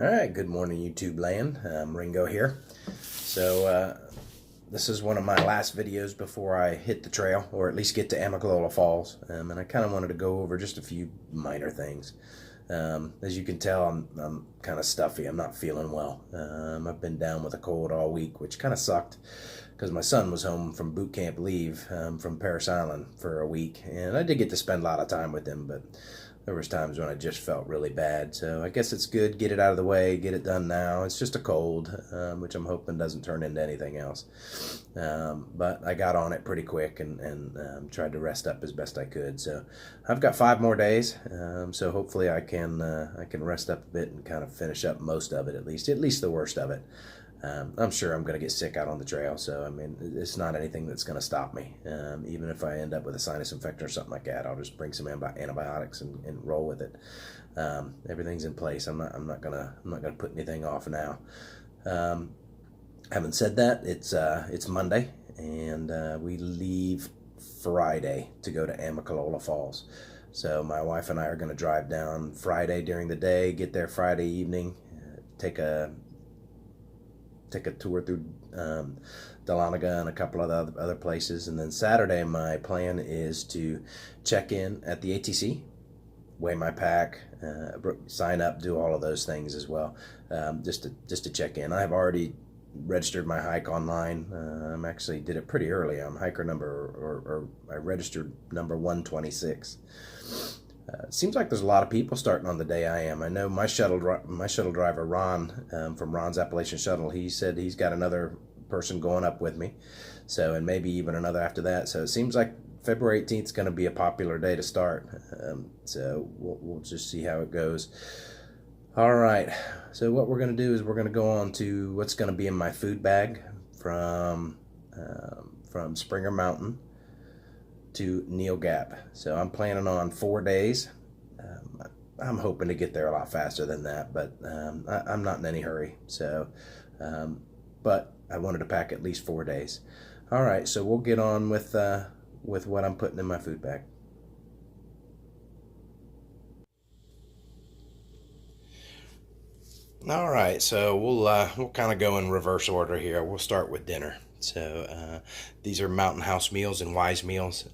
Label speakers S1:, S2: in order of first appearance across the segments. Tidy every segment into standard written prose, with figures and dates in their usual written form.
S1: All right, good morning, YouTube land. Ringo here. So this is one of my last videos before I hit the trail, or at least get to Amicalola Falls. And I kind of wanted to go over just a few minor things. As you can tell, I'm kind of stuffy. I'm not feeling well. I've been down with a cold all week, which kind of sucked because my son was home from boot camp leave from Paris Island for a week, and I did get to spend a lot of time with him, but there was times when I just felt really bad. So I guess it's good, get it out of the way, get it done now. It's just a cold, which I'm hoping doesn't turn into anything else. But I got on it pretty quick and tried to rest up as best I could. So I've got 5 more days. So hopefully I can rest up a bit and kind of finish up most of it, at least the worst of it. I'm sure I'm going to get sick out on the trail, so I mean, it's not anything that's going to stop me. Even if I end up with a sinus infection or something like that, I'll just bring some antibiotics and roll with it. Everything's in place. I'm not gonna put anything off now. Having said that, it's Monday, and we leave Friday to go to Amicalola Falls. So my wife and I are going to drive down Friday during the day, get there Friday evening, take a tour through Dahlonega and a couple of other places, and then Saturday my plan is to check in at the ATC, weigh my pack, sign up, do all of those things as well, just to check in. I have already registered my hike online. I actually did it pretty early. I'm hiker I registered number 126. It seems like there's a lot of people starting on the day I am. I know my shuttle driver Ron, from Ron's Appalachian Shuttle, he said he's got another person going up with me, so, and maybe even another after that. So it seems like February 18th is going to be a popular day to start. So we'll just see how it goes. All right. So what we're going to do is we're going to go on to what's going to be in my food bag from Springer Mountain to Neel Gap. So I'm planning on 4 days. I'm hoping to get there a lot faster than that, but I'm not in any hurry. So, but I wanted to pack at least 4 days. All right, so we'll get on with what I'm putting in my food bag. All right, so we'll kind of go in reverse order here. We'll start with dinner. So these are Mountain House meals and Wise meals.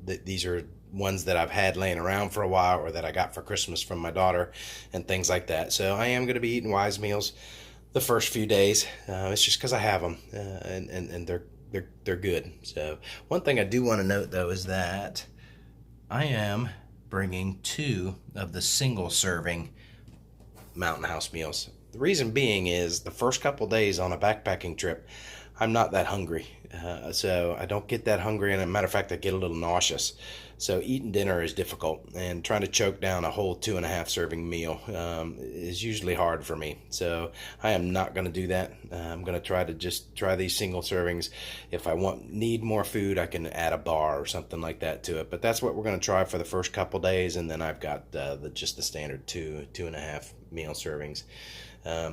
S1: These are ones that I've had laying around for a while, or that I got for Christmas from my daughter and things like that. So I am going to be eating Wise meals the first few days. It's just because I have them, and they're good. So one thing I do want to note though is that I am bringing 2 of the single serving Mountain House meals. The reason being is the first couple days on a backpacking trip, I'm not that hungry, so I don't get that hungry, and as a matter of fact, I get a little nauseous. So eating dinner is difficult, and trying to choke down a whole 2.5 serving meal is usually hard for me. So I am not going to do that. I'm going to try these single servings. If I need more food, I can add a bar or something like that to it. But that's what we're going to try for the first couple days, and then I've got just the standard 2.5 meal servings.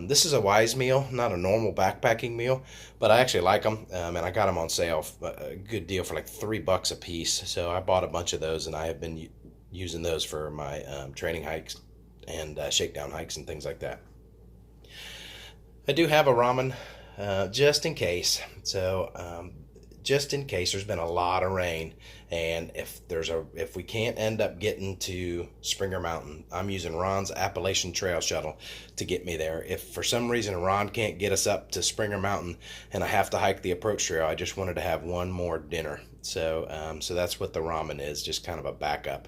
S1: This is a Wise meal, not a normal backpacking meal, but I actually like them, and I got them on sale, a good deal for like $3 a piece. So I bought a bunch of those, and I have been using those for my training hikes and shakedown hikes and things like that. I do have a ramen just in case. So just in case, there's been a lot of rain, and if we can't end up getting to Springer Mountain, I'm using Ron's Appalachian Trail shuttle to get me there. If for some reason Ron can't get us up to Springer Mountain and I have to hike the approach trail, I just wanted to have one more dinner. So so that's what the ramen is, just kind of a backup.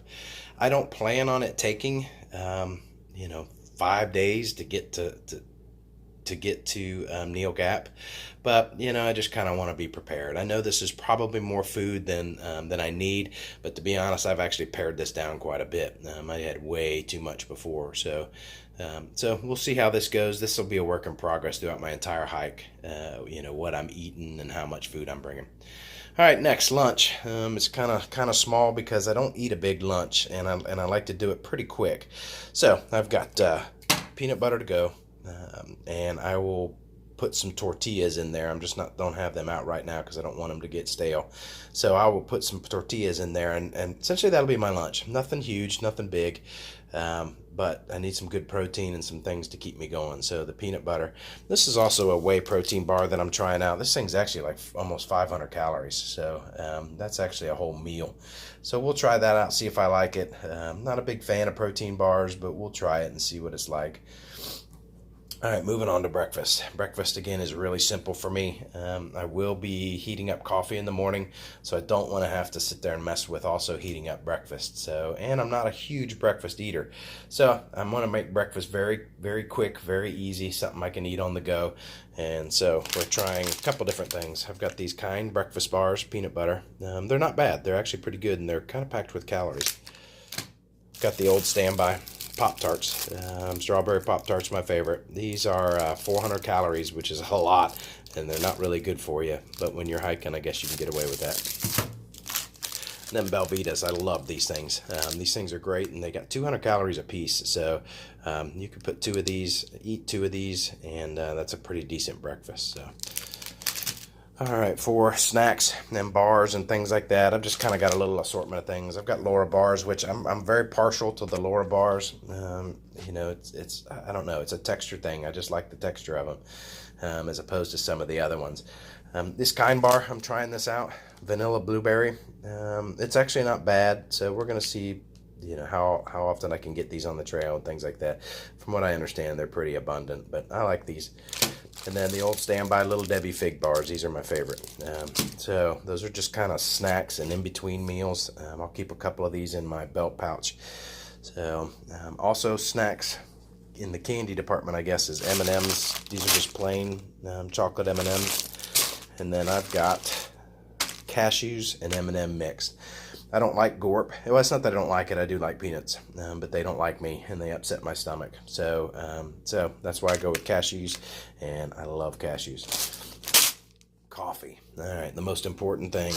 S1: I don't plan on it taking 5 days to get to Neel Gap, but I just kind of want to be prepared. I know this is probably more food than I need, but to be honest, I've actually pared this down quite a bit. I had way too much before, so we'll see how this goes. This will be a work in progress throughout my entire hike. What I'm eating and how much food I'm bringing. All right, next, lunch. It's kind of small because I don't eat a big lunch, and I like to do it pretty quick. So I've got peanut butter to go. And I will put some tortillas in there. I'm just don't have them out right now because I don't want them to get stale. So I will put some tortillas in there, and essentially that'll be my lunch. Nothing huge, nothing big, but I need some good protein and some things to keep me going. So the peanut butter. This is also a whey protein bar that I'm trying out. This thing's actually like almost 500 calories, so that's actually a whole meal. So we'll try that out, see if I like it. Not a big fan of protein bars, but we'll try it and see what it's like. All right, moving on to breakfast. Breakfast, again, is really simple for me. I will be heating up coffee in the morning, so I don't want to have to sit there and mess with also heating up breakfast. So, and I'm not a huge breakfast eater. So I'm going to make breakfast very, very quick, very easy, something I can eat on the go. And so we're trying a couple different things. I've got these Kind breakfast bars, peanut butter. They're not bad. They're actually pretty good, and they're kind of packed with calories. Got the old standby Pop-Tarts. Strawberry Pop-Tarts, my favorite. These are 400 calories, which is a lot, and they're not really good for you. But when you're hiking, I guess you can get away with that. And then Belvitas, I love these things. These things are great, and they got 200 calories a piece. So you could put 2 of these, eat 2 of these, and that's a pretty decent breakfast. So. All right, for snacks and bars and things like that, I've just kind of got a little assortment of things. I've got Laura bars, which I'm very partial to the Laura bars. You know, it's I don't know, it's a texture thing. I just like the texture of them, as opposed to some of the other ones. This Kind bar, I'm trying this out, vanilla blueberry. It's actually not bad, so we're gonna see, you know, how often I can get these on the trail and things like that. From what I understand, they're pretty abundant, but I like these. And then the old standby Little Debbie fig bars. These are my favorite. So those are just kind of snacks and in-between meals. I'll keep a couple of these in my belt pouch. So also snacks in the candy department, I guess, is M&Ms. These are just plain chocolate M&Ms. And then I've got cashews and M&M mixed. I don't like Gorp. Well, it's not that I don't like it. I do like peanuts, but they don't like me, and they upset my stomach. So, so that's why I go with cashews, and I love cashews. Coffee. All right, the most important thing.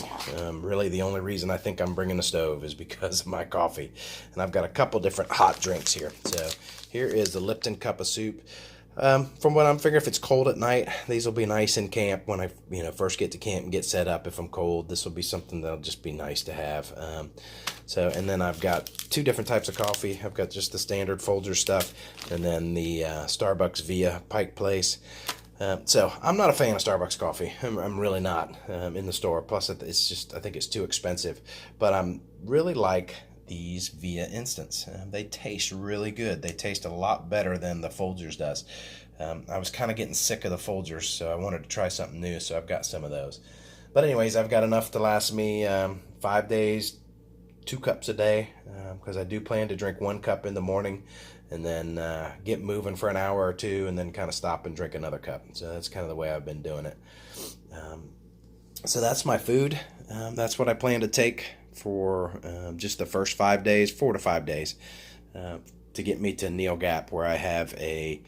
S1: Really, the only reason I think I'm bringing the stove is because of my coffee, and I've got a couple different hot drinks here. So here is the Lipton cup of soup. From what I'm figuring, if it's cold at night, these will be nice in camp when I, first get to camp and get set up. If I'm cold, this will be something that'll just be nice to have. And then I've got 2 different types of coffee. I've got just the standard Folger stuff, and then the Starbucks Via Pike Place. So I'm not a fan of Starbucks coffee. I'm really not in the store. Plus, it's just, I think it's too expensive. But I'm really like these Via Instants. They taste really good. They taste a lot better than the Folgers does. I was kind of getting sick of the Folgers, so I wanted to try something new, so I've got some of those. But anyways, I've got enough to last me 5 days, 2 cups a day, because I do plan to drink 1 cup in the morning, and then get moving for an hour or 2, and then kind of stop and drink another cup. So that's kind of the way I've been doing it. So that's my food. That's what I plan to take for just the first 5 days, 4 to 5 days, to get me to Neel Gap, where I have a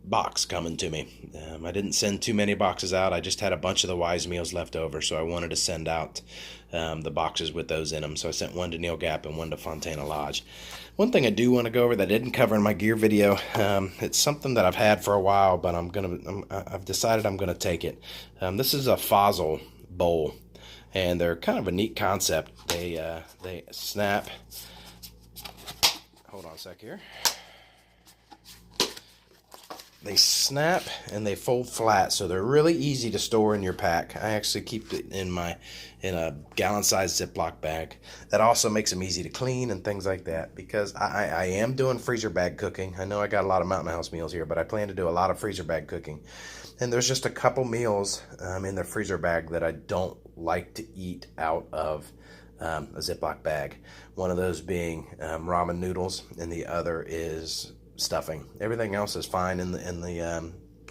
S1: box coming to me. I didn't send too many boxes out. I just had a bunch of the Wise Meals left over, so I wanted to send out the boxes with those in them. So I sent 1 to Neel Gap and 1 to Fontana Lodge. One thing I do want to go over that I didn't cover in my gear video, it's something that I've had for a while, but I've decided I'm gonna take it. This is a Fossil bowl, and they're kind of a neat concept. They snap. Hold on a sec here. They snap and they fold flat, so they're really easy to store in your pack. I actually keep it in a gallon-sized Ziploc bag. That also makes them easy to clean and things like that, because I am doing freezer bag cooking. I know I got a lot of Mountain House meals here, but I plan to do a lot of freezer bag cooking. And there's just a couple meals in the freezer bag that I don't like to eat out of a Ziploc bag. One of those being ramen noodles, and the other is stuffing. Everything else is fine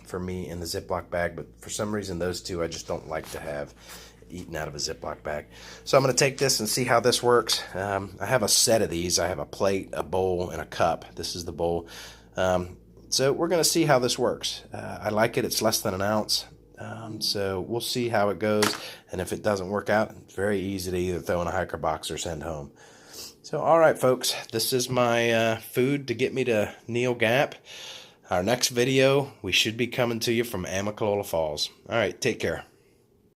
S1: for me in the Ziploc bag, but for some reason those 2 I just don't like to have eaten out of a Ziploc bag. So I'm going to take this and see how this works. I have a set of these. I have a plate, a bowl, and a cup. This is the bowl. So we're going to see how this works. I like it. It's less than an ounce. So we'll see how it goes, and if it doesn't work out, it's very easy to either throw in a hiker box or send home. So, all right, folks, this is my food to get me to Neel Gap. Our next video, we should be coming to you from Amicalola Falls. All right, take care.